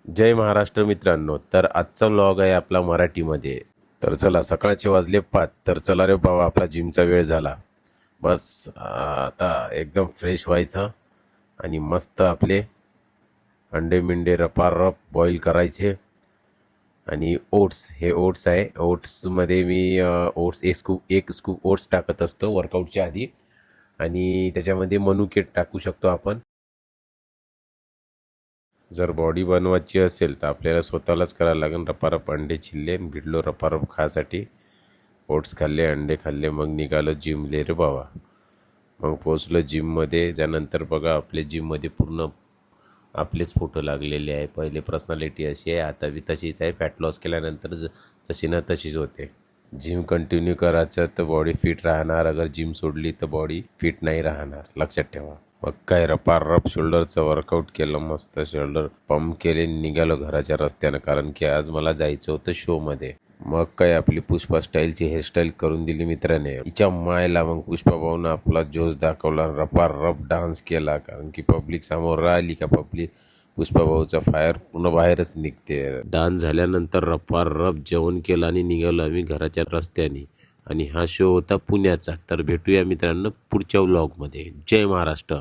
जय महाराष्ट्र मित्रांनो. तर आजचा व्लॉग आहे आपला मराठीमध्ये. तर चला, सकाळचे वाजले 5. तर चला रे बाबा, आपला जिमचा वेळ झाला. बस आता एकदम फ्रेश व्हायचं आणि मस्त आपले अंडे मिंडे रपारप बॉईल करायचे. आणि ओट्स, हे ओट्स आहे. ओट्समध्ये मी ओट्स एक स्कूप ओट्स टाकत असतो वर्कआउटच्या आधी. आणि त्याच्यामध्ये मनुके टाकू शकतो आपण. जर बॉडी बनवायची असेल तर आपल्याला स्वतःलाच करायला लागेल. रपारप अंडे चिल्ले भिडलो रपारप खासाठी. ओट्स खाल्ले, अंडे खाल्ले, मग निघालो जिमले रे बाबा. मग पोचलो जिममध्ये. त्यानंतर बघा, आपले जिममध्ये पूर्ण आपलेच फोटो लागलेले आहे. पहिले पर्सनॅलिटी अशी आहे, आता बी तशीच आहे. फॅट लॉस केल्यानंतर तशी ना तशीच होते. जिम कंटिन्यू करायचं तर बॉडी फिट राहणार. अगर जिम सोडली तर बॉडी फिट नाही राहणार, लक्षात ठेवा. मग काय, रपारप शोल्डरचं वर्कआउट केलं, मस्त शोल्डर पंप केले, निघालो घराच्या रस्त्यानं. कारण की आज मला जायचं होतं शोमध्ये. मग काय, आपली पुष्पा स्टाईलची हेअरस्टाईल करून दिली मित्राने. तिच्या मायला मग पुष्पा भाऊनं आपला जोश दाखवला, रपारप डान्स केला. कारण की पब्लिक समोर राहिली का पुष्पा भाऊचा फायर पूर्ण बाहेरच निघते. डान्स झाल्यानंतर रपारप जेवण केलं आणि निघालो आम्ही घराच्या रस्त्याने. आणि हा शो होता पुण्याचा. तर भेटूया मित्रांनो पुढच्या व्लॉगमध्ये. जय महाराष्ट्र.